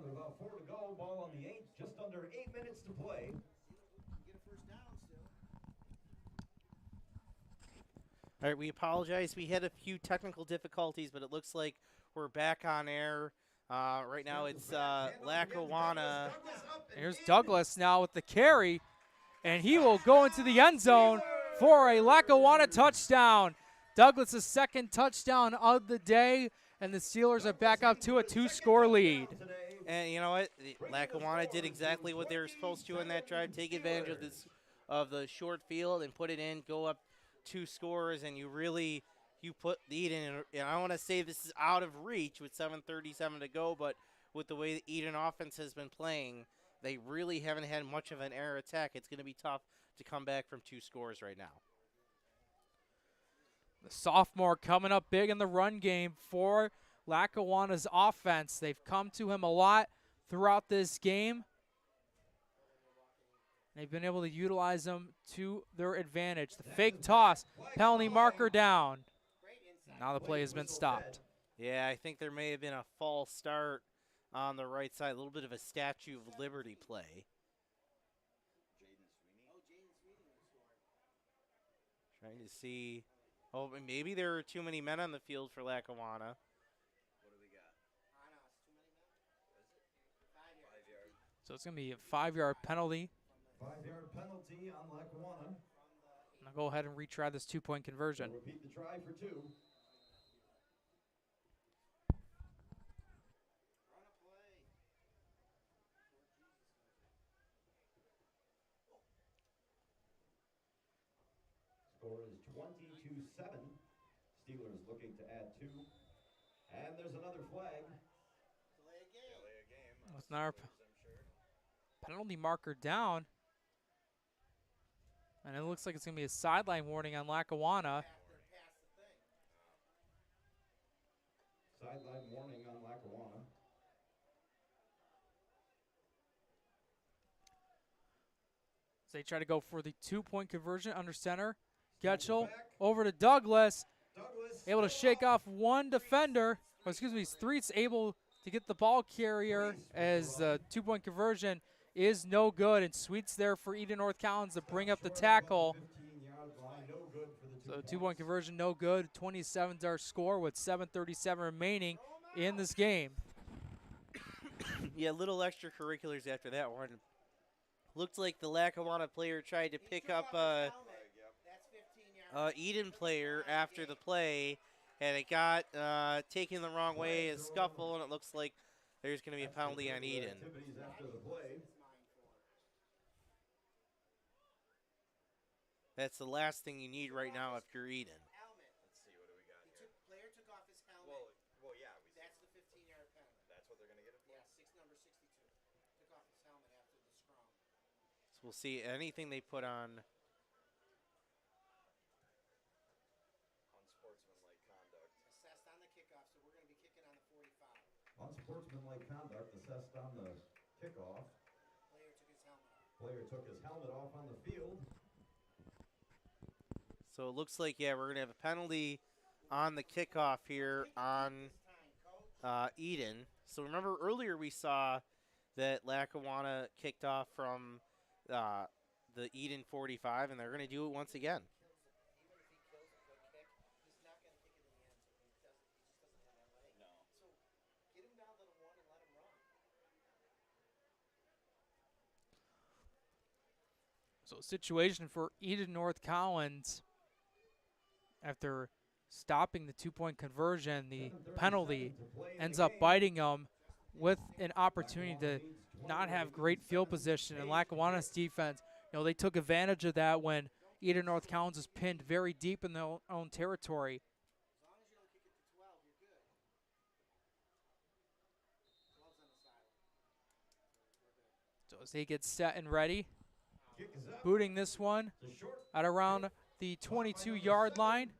with about 4 to go. Ball on the 8, just under 8 minutes to play. Get a first down still. All right, we apologize. We had a few technical difficulties, but it looks like we're back on air. Right now it's Lackawanna. Here's Douglas now with the carry, and he will go into the end zone for a Lackawanna touchdown. Douglas' second touchdown of the day, and the Steelers are back up to a 2-score lead. And you know what? Lackawanna did exactly what they were supposed to in that drive. Take advantage of the short field and put it in, go up 2 scores, and you put Eden in. And I want to say this is out of reach with 7:37 to go, but with the way the Eden offense has been playing, they really haven't had much of an air attack. It's going to be tough to come back from 2 scores right now. The sophomore coming up big in the run game for Lackawanna's offense. They've come to him a lot throughout this game. They've been able to utilize him to their advantage. The fake toss, penalty marker down. Now the play has been stopped. Yeah, I think there may have been a false start on the right side, a little bit of a Statue of Liberty play. Trying to see. Oh, maybe there are too many men on the field for Lackawanna. What do we got? I know, it's too many men. What is it? 5 yards. So it's going to be a 5-yard penalty. 5-yard penalty on Lackawanna. I'll go ahead and retry this 2-point conversion. We'll repeat the try for 2. Run a play. Score is 22-7. Steelers looking to add 2. And there's another flag. Delay a game. With our penalty marker down. And it looks like it's going to be a sideline warning on Lackawanna. Sideline warning on Lackawanna. So they try to go for the 2-point conversion under center. Getchell over to Douglas. Able to shake off one defender. Or excuse me, Streets able to get the ball carrier as the 2-point conversion is no good. And Sweets there for Eden North Collins to bring up the tackle. So 2-point conversion no good. 27's our score with 7:37 remaining in this game. Yeah, little extracurriculars after that one. Looked like the Lackawanna player tried to pick up Eden player after the play, and it got taken the wrong way, a scuffle, and it looks like there's going to be a penalty on Eden. That's the last thing you need right now if you're Eden. Let's see, what do we got here? Player took off his helmet. Well, yeah. That's the 15-yard penalty. That's what they're going to get it for? Yeah, number 62. Took off his helmet after the scrum. So we'll see anything they put on. Unsportsmanlike conduct. Assessed on the kickoff, so we're going to be kicking on the 45. Unsportsmanlike conduct assessed on the kickoff. Player took his helmet off. Player took his helmet off on the field. So it looks like, yeah, we're going to have a penalty on the kickoff here on Eden. So remember earlier we saw that Lackawanna kicked off from the Eden 45, and they're going to do it once again. Even if he kills a good kick, he's not going to kick it in the end zone. He just doesn't have that leg. No. So get him down to the 1 and let him run. So situation for Eden North Collins. After stopping the 2-point conversion, the penalty ends up biting them with an opportunity to not have great field position. And Lackawanna's defense, they took advantage of that when Eden North Collins was pinned very deep in their own territory. As long as you don't kick it to 12, you're good. 12's on the sideline. So as he gets set and ready, booting this one at around the 22-yard line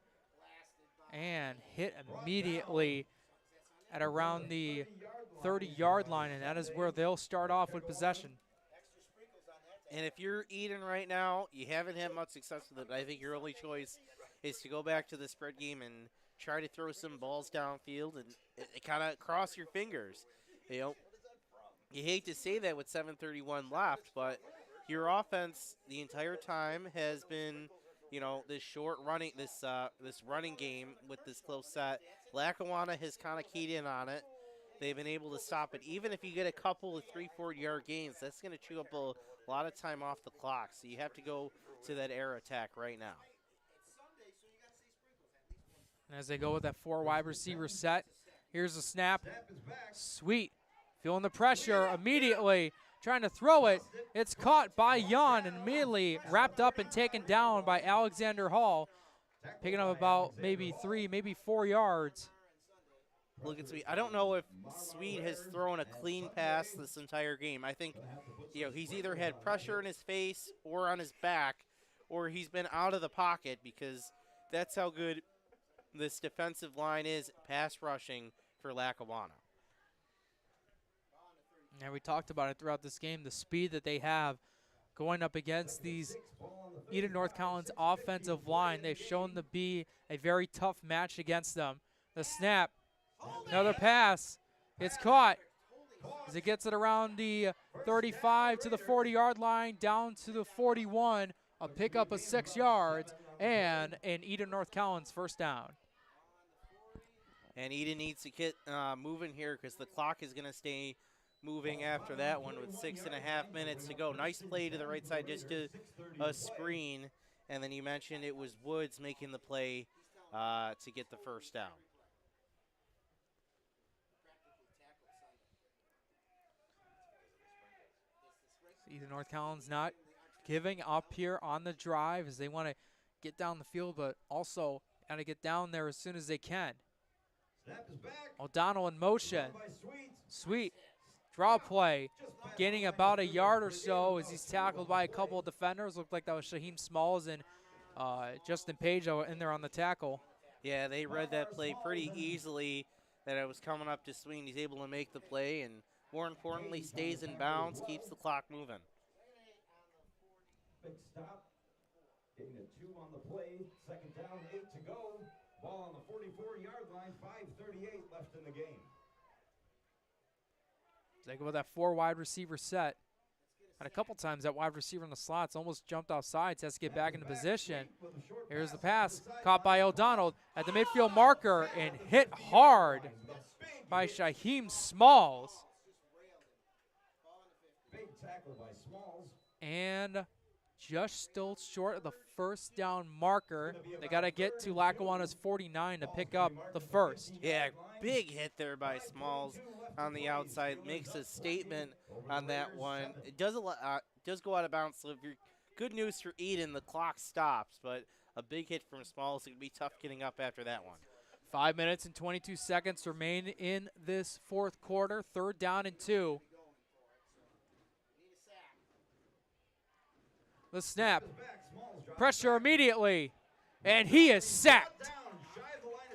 and hit immediately at around the 30-yard line, and that is where they'll start off with possession. And if you're Eden right now, you haven't had much success with it, but I think your only choice is to go back to the spread game and try to throw some balls downfield and kind of cross your fingers. You hate to say that with 7:31 left, but your offense the entire time has been, this short running, this running game with this close set. Lackawanna has kind of keyed in on it. They've been able to stop it. Even if you get a couple of 3-4 yard gains, that's going to chew up a lot of time off the clock. So you have to go to that air attack right now. And as they go with that 4 wide receiver set, here's the snap. Sweet. Feeling the pressure immediately. Trying to throw it. It's caught by Jan and immediately wrapped up and taken down by Alexander Hall. Picking up about maybe 3, maybe 4 yards. Look at Sweet. I don't know if Sweet has thrown a clean pass this entire game. I think, he's either had pressure in his face or on his back, or he's been out of the pocket, because that's how good this defensive line is pass rushing for Lackawanna. And we talked about it throughout this game, the speed that they have going up against these Eden North Collins offensive line. They've shown to be a very tough match against them. The snap, another pass. It's caught as it gets it around the 35 to the 40-yard line, down to the 41, a pickup of 6 yards, and an Eden North Collins first down. And Eden needs to get moving here, because the clock is going to stay moving after that one with 6.5 minutes to go. Nice play to the right side, just to a screen. And then you mentioned it was Woods making the play to get the first down. Eden North Collins not giving up here on the drive as they want to get down the field, but also got to get down there as soon as they can. O'Donnell in motion. Sweet. Draw play. Gaining about a yard or so as he's tackled by a couple of defenders. Looked like that was Shaheem Smalls and Justin Page in there on the tackle. Yeah, they read that play pretty easily, that it was coming up to Sweet. He's able to make the play, and more importantly, stays in bounds, keeps the clock moving. Big stop. Getting a 2 on the play. Second down, 8 to go. Ball on the 44-yard line, 5:38 left in the game. They go with that 4 wide receiver set. And a couple times that wide receiver in the slots almost jumped offside, has to get back into position. Here's the pass, caught by O'Donnell at the midfield marker and hit hard by Shaheem Smalls. Big tackle by Smalls. And just still short of the first down marker. They got to get to Lackawanna's 49 to pick up the first. Yeah, big hit there by Smalls on the outside. Makes a statement on that one. It does go out of bounds. So if you're good news for Eden, the clock stops, but a big hit from Smalls. It would be tough getting up after that one. 5 minutes and 22 seconds remain in this fourth quarter. 3rd down and 2. The snap. Pressure immediately. And he is sacked.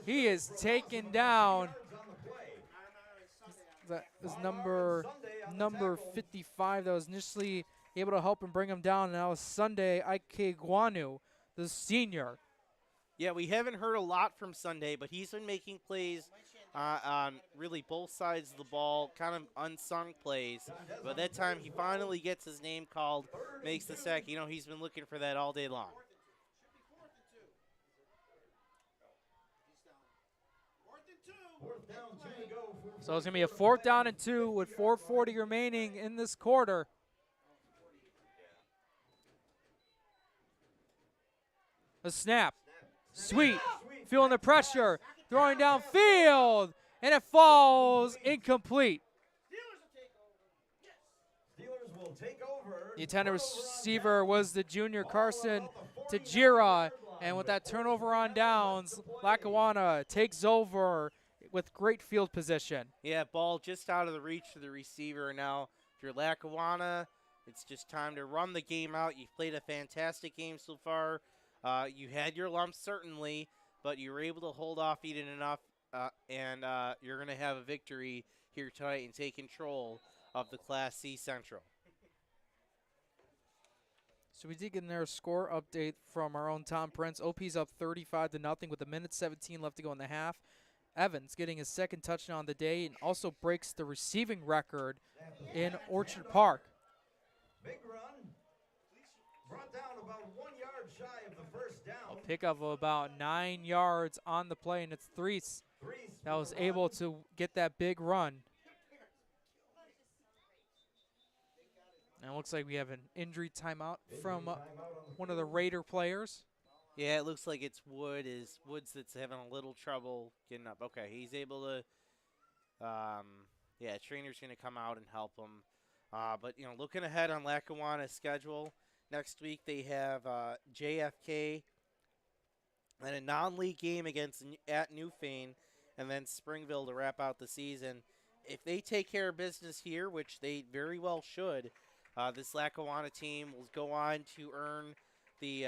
He is taken down. That was number 55 that was initially able to help him bring him down. And that was Sunday Ikegwanu, the senior. Yeah, we haven't heard a lot from Sunday, but he's been making plays on really both sides of the ball, kind of unsung plays. But that time he finally gets his name called, makes the sack. He's been looking for that all day long. So it's going to be a 4th down and 2 with 4:40 remaining in this quarter. The snap. Sweet. Feeling the pressure. Throwing downfield. And it falls incomplete. The intended receiver was the junior Carson Tajira. And with that turnover on downs, Lackawanna takes over with great field position. Yeah, ball just out of the reach of the receiver. Now, if you're Lackawanna, it's just time to run the game out. You've played a fantastic game so far. You had your lumps, certainly, but you were able to hold off Eden enough, and you're going to have a victory here tonight and take control of the Class C Central. So we did get their score update from our own Tom Prince. OP's up 35-0 with 1:17 left to go in the half. Evans getting his second touchdown of the day and also breaks the receiving record in Orchard Park. Big run. Brought down about 1 yard shy of the first down. A pickup of about 9 yards on the play, and it's Threes that was able to get that big run. And it looks like we have an injury timeout from one of the Raider players. Yeah, it looks like it's Woods that's having a little trouble getting up. Okay, he's able to. Yeah, trainer's going to come out and help him. But looking ahead on Lackawanna's schedule, next week they have JFK and a non-league game at Newfane, and then Springville to wrap out the season. If they take care of business here, which they very well should, this Lackawanna team will go on to earn the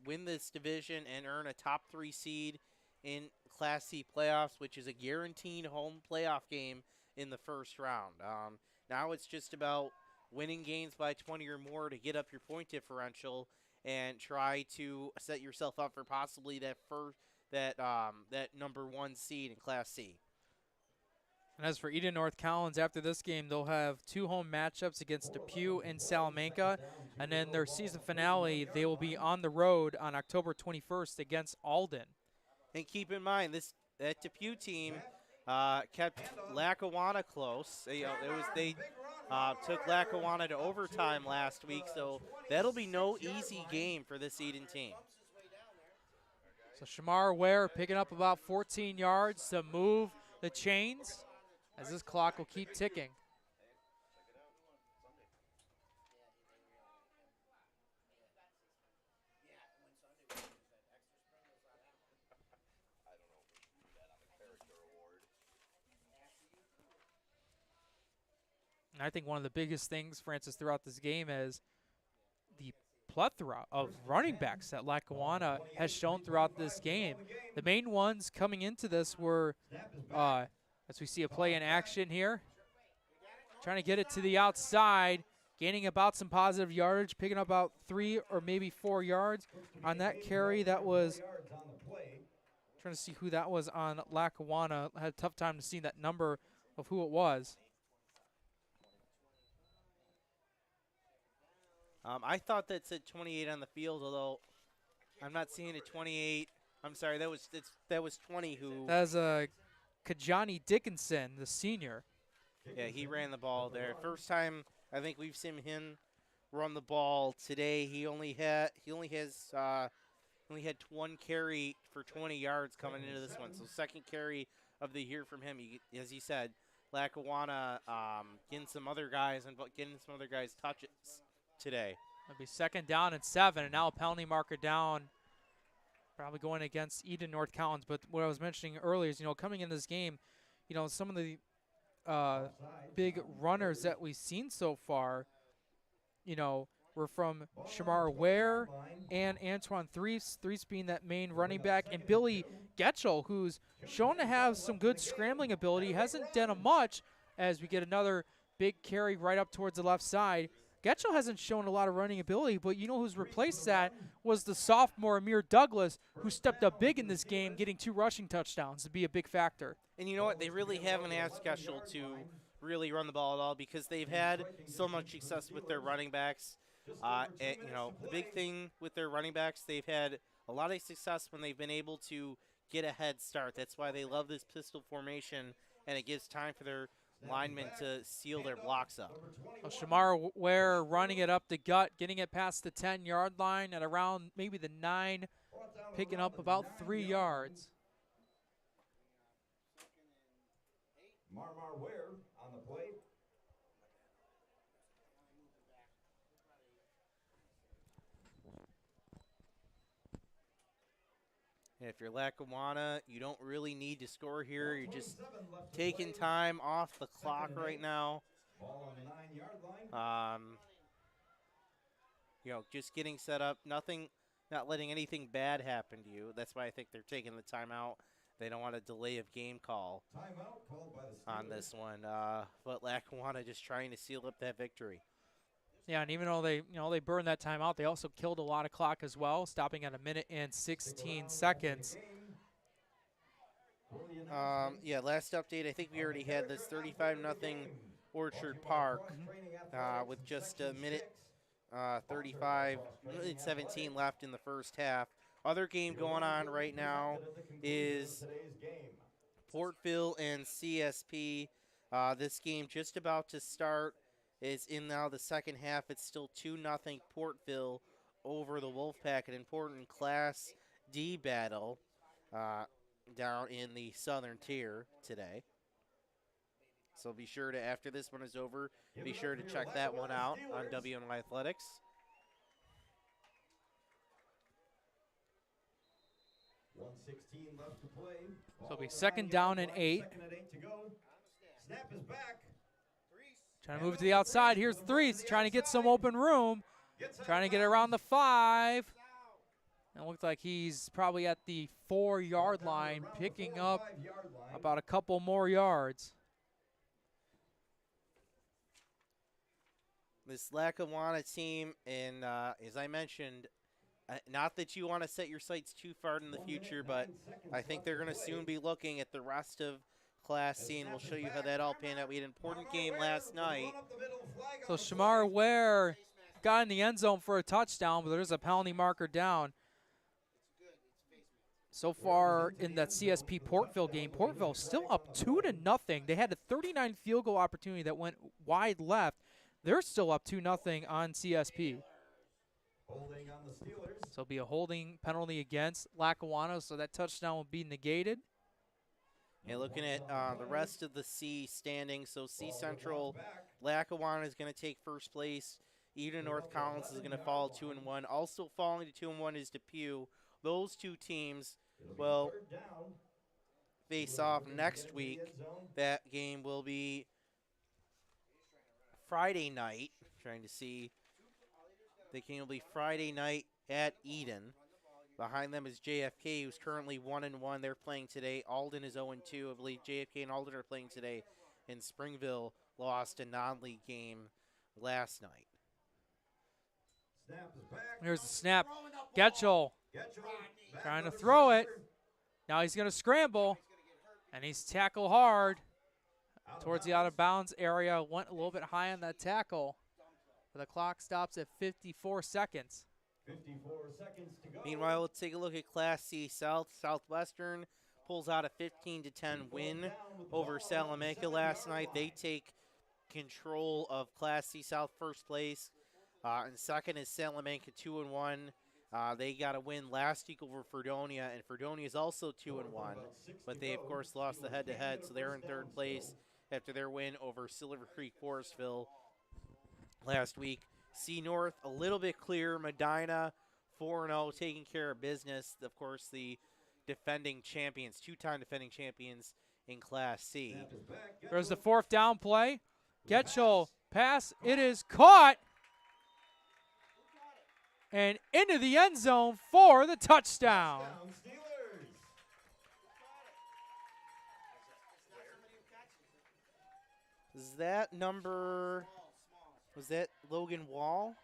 win this division and earn a top 3 seed in Class C playoffs, which is a guaranteed home playoff game in the first round. Now it's just about winning games by 20 or more to get up your point differential and try to set yourself up for possibly that number 1 seed in Class C. And as for Eden North Collins, after this game, they'll have 2 home matchups against Depew and Salamanca. And then their season finale, they will be on the road on October 21st against Alden. And keep in mind, that Depew team kept Lackawanna close. They took Lackawanna to overtime last week, so that'll be no easy game for this Eden team. So Shamar Ware picking up about 14 yards to move the chains, as this clock will keep ticking. And I think one of the biggest things, Francis, throughout this game is the plethora of running backs that Lackawanna has shown throughout this game. The main ones coming into this were, as we see a play in action here, trying to get it to the outside, gaining about some positive yardage, picking up about 3 or maybe 4 yards on that carry. That was, trying to see who that was on Lackawanna. I had a tough time to see that number of who it was. I thought that said 28 on the field, although I'm not seeing a 28. I'm sorry, that was 20 who. That was Kajani Dickinson, the senior. Yeah, he ran the ball there. First time I think we've seen him run the ball today. He only had 1 carry for 20 yards coming into this one. So second carry of the year from him. As he said, Lackawanna getting some other guys touches today. It'll be 2nd down and 7, and now a penalty marker down, probably going against Eden North Collins. But what I was mentioning earlier is, coming in this game, some of the big runners that we've seen so far, were from Shamar Ware and Antoine Threes being that main running back, and Billy Getchell, who's shown to have some good scrambling ability, hasn't done much, as we get another big carry right up towards the left side. Getchell hasn't shown a lot of running ability, but who's replaced that was the sophomore Amir Douglas, who stepped up big in this game, getting 2 rushing touchdowns to be a big factor. And you know what? They really haven't asked Getchell to really run the ball at all because they've had so much success with their running backs. The big thing with their running backs, they've had a lot of success when they've been able to get a head start. That's why they love this pistol formation, and it gives time for their linemen to seal their blocks up. Well, Shamar Ware running it up the gut, getting it past the 10-yard line at around maybe the 9, picking up about 3 yards. Marmar Ware on the play. And if you're Lackawanna, you don't really need to score here. You're just taking time off the clock right now. Ball on the 9-yard line. Just getting set up. Not letting anything bad happen to you. That's why I think they're taking the timeout. They don't want a delay of game call on this one. But Lackawanna just trying to seal up that victory. Yeah, and even though they burned that timeout, they also killed a lot of clock as well, stopping at 1 minute and 16 seconds. Yeah, last update, I think we already had this 35-0 Orchard Park with just a minute 35, minute 17 left in the first half. Other game going on right now is Portville and CSP. This game just about to start is in now the second half. It's still 2-0 Portville over the Wolfpack, an important Class D battle down in the Southern Tier today. So be sure to, after this one is over, be sure to check that one out on WNY Athletics. Left to play. So it'll be second down and 8. Snap is back. Trying to move it to the outside. Here's Threes trying to get some open room. Trying to get around the 5. And it looks like he's probably at the 4-yard line, picking up about a couple more yards. This Lackawanna team, and as I mentioned, not that you want to set your sights too far in the future, but I think they're going to soon be looking at the rest of Class C, and we'll show you how that all panned out. We had an important game last night. So Shamar Ware got in the end zone for a touchdown, but there's a penalty marker down. So far in that CSP Portville game, Portville still up 2-0. They had a 39 field goal opportunity that went wide left. They're still up 2-0 on CSP. Holding on the Steelers. So it'll be a holding penalty against Lackawanna, so that touchdown will be negated. And looking at the rest of the C standings, so C Central, Lackawanna is going to take first place. Eden North Collins is going to fall 2-1. Also falling to 2-1 is Depew. Those two teams will face off next week. That game will be Friday night. Trying to see. The game will be Friday night at Eden. Behind them is JFK, who's currently 1-1. They're playing today. Alden is 0-2. I believe JFK and Alden are playing today. And Springville lost a non-league game last night. Here's the snap. Getchell trying to throw it. Now he's going to scramble, and he's tackled hard towards the out-of-bounds area. Went a little bit high on that tackle. But the clock stops at 54 seconds. 54 seconds to go. Meanwhile, let's take a look at Class C South. Southwestern pulls out a 15-10 win over Salamanca last night. They take control of Class C South first place. And second is Salamanca 2-1. They got a win last week over Fredonia, and Fredonia is also 2-1. But they, of course, lost the head-to-head, so they're in third place after their win over Silver Creek Forestville last week. C North, a little bit clear. Medina, 4-0, taking care of business. Of course, the defending champions, two-time defending champions in Class C. There's the fourth down play. Getchell pass. It is caught. And into the end zone for the touchdown. Is that number, was that Logan Wall?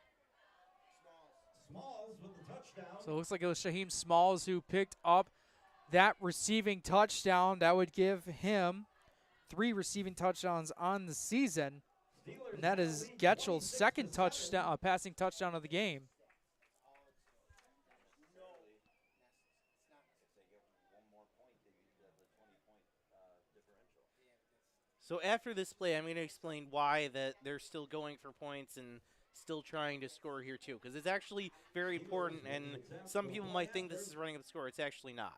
Smalls with the touchdown. So it looks like it was Shaheem Smalls who picked up that receiving touchdown. That would give him 3 receiving touchdowns on the season. And that is Getchell's second touchdown, passing touchdown of the game. So after this play, I'm going to explain why that they're still going for points and still trying to score here too, because it's actually very important, and some people might think this is running up the score. It's actually not.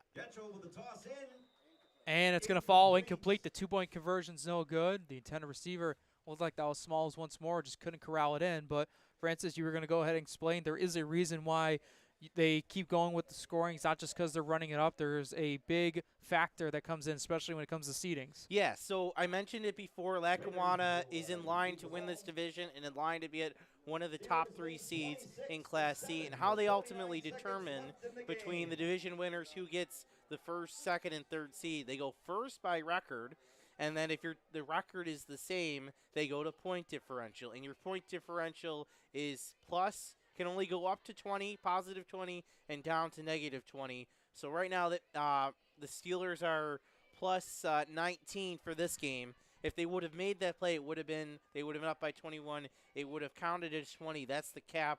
And it's going to fall incomplete. The 2-point conversion's no good. The intended receiver looked like that was Smalls once more, just couldn't corral it in. But Francis, you were going to go ahead and explain there is a reason why they keep going with the scoring. It's not just because they're running it up. There's a big factor that comes in, especially when it comes to seedings. Yeah, so I mentioned it before. Lackawanna is in line to win this division and in line to be at one of the top 3 seeds in Class C. And how they ultimately determine between the division winners who gets the first, second, and third seed. They go first by record, and then if the record is the same, they go to point differential. And your point differential is plus, can only go up to 20, positive 20, and down to negative 20. So right now that the Steelers are plus 19 for this game. If they would have made that play, they would have been up by 21. It would have counted as 20. That's the cap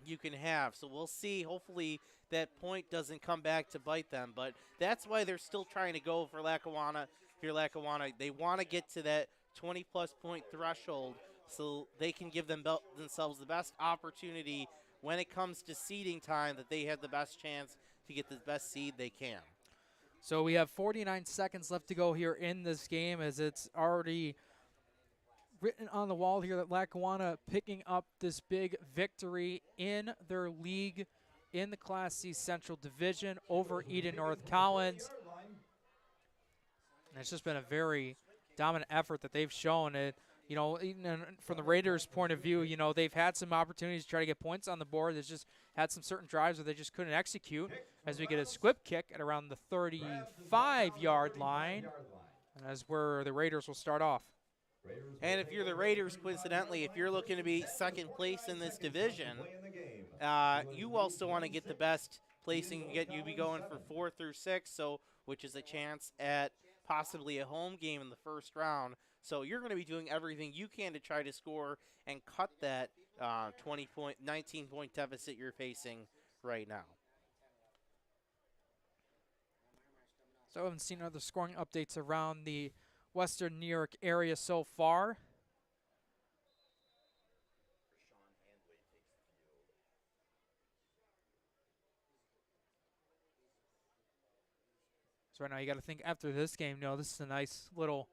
you can have. So we'll see. Hopefully that point doesn't come back to bite them. But that's why they're still trying to go for Lackawanna. Here, Lackawanna, they want to get to that 20-plus point threshold so they can give themselves the best opportunity when it comes to seeding time, that they have the best chance to get the best seed they can. So we have 49 seconds left to go here in this game, as it's already written on the wall here that Lackawanna picking up this big victory in their league in the Class C Central Division over Eden North Collins. And it's just been a very dominant effort that they've shown. It, you know, even from the Raiders' point of view, you know, they've had some opportunities to try to get points on the board. They've just had some certain drives where they just couldn't execute, as we get a squib kick at around the 35-yard line. And that's where the Raiders will start off. And if you're the Raiders, coincidentally, if you're looking to be second place in this division, you also want to get the best placing you get. You'd be going for 4 through 6, so which is a chance at possibly a home game in the first round. So you're going to be doing everything you can to try to score and cut that 19-point deficit you're facing right now. So I haven't seen other scoring updates around the Western New York area so far. So right now you got to think after this game, you know, this is a nice little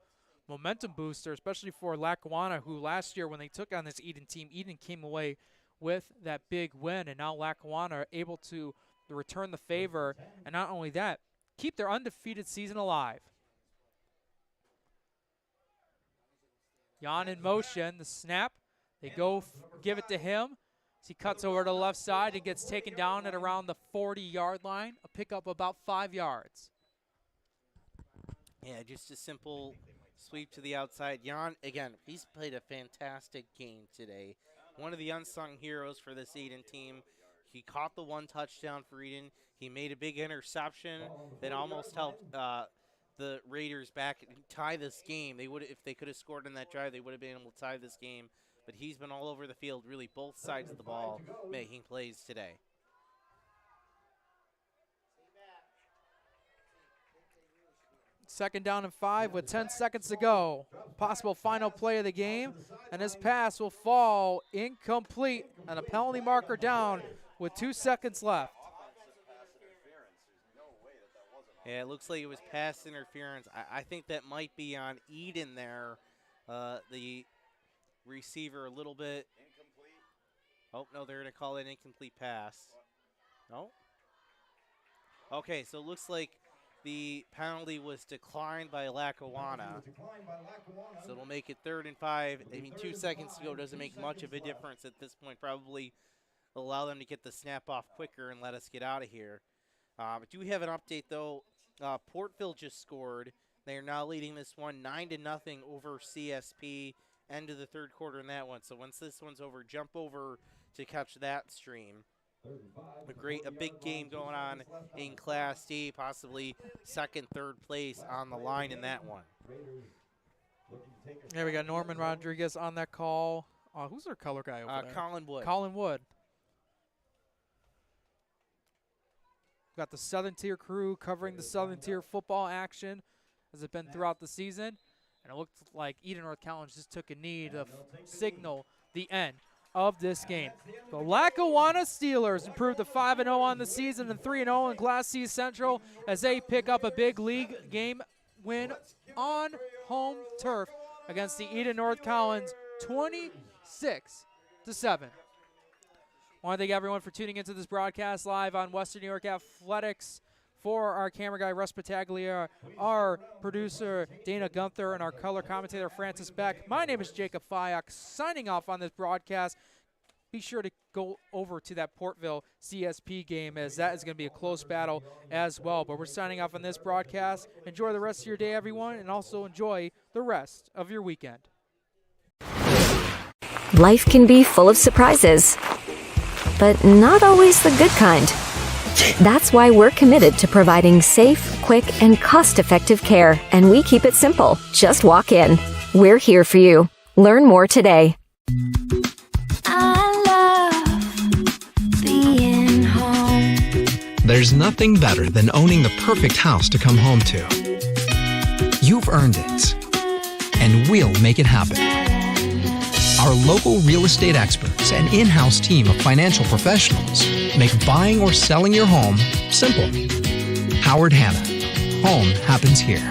momentum booster, especially for Lackawanna, who last year when they took on this Eden team, Eden came away with that big win, and now Lackawanna are able to return the favor, and not only that, keep their undefeated season alive. Jan in motion, the snap. They go give it to him. As he cuts over to the left side and gets taken down at around the 40-yard line, a pickup about 5 yards. Yeah, just a simple sweep to the outside. Jan, again, he's played a fantastic game today. One of the unsung heroes for this Eden team. He caught the one touchdown for Eden. He made a big interception that almost helped the Raiders back and tie this game. They would, if they could have scored in that drive, they would have been able to tie this game. But he's been all over the field, really both sides of the ball, making plays today. Second down and 5 with 10 seconds to go. Possible final play of the game, and his pass will fall incomplete and a penalty marker down with 2 seconds left. Yeah, it looks like it was pass interference. I think that might be on Eden there. The receiver a little bit. Oh, no, they're going to call it an incomplete pass. No? Okay, so it looks like the penalty was declined by Lackawanna. So it'll make it 3rd and 5. I mean, 2 seconds to go doesn't make much of a difference at this point. Probably allow them to get the snap off quicker and let us get out of here. But do we have an update, though? Portville just scored. They are now leading this one 9-0 over CSP. End of the 3rd quarter in that one. So once this one's over, jump over to catch that stream. A big game going on in Class D, possibly 2nd, 3rd place on the line in that one. There we got Norman Rodriguez on that call. Who's their color guy over there? Colin Wood. Colin Wood. Got the Southern Tier crew covering the Southern Tier football action as it's been throughout the season. And it looked like Eden North College just took a knee to signal the end of this game. The Lackawanna Steelers improved to 5-0 on the season and 3-0 in Class C Central as they pick up a big league game win on home turf against the Eden North Collins 26-7. I want to thank everyone for tuning into this broadcast live on Western New York Athletics. For our camera guy, Russ Pataglia, our producer, Dana Gunther, and our color commentator, Francis Beck. My name is Jacob Fyock, signing off on this broadcast. Be sure to go over to that Portville CSP game, as that is going to be a close battle as well. But we're signing off on this broadcast. Enjoy the rest of your day, everyone, and also enjoy the rest of your weekend. Life can be full of surprises, but not always the good kind. That's why we're committed to providing safe, quick, and cost-effective care, and we keep it simple. Just walk in. We're here for you. Learn more today. There's nothing better than owning the perfect house to come home to. You've earned it, and we'll make it happen. Our local real estate experts and in-house team of financial professionals make buying or selling your home simple. Howard Hanna. Home happens here.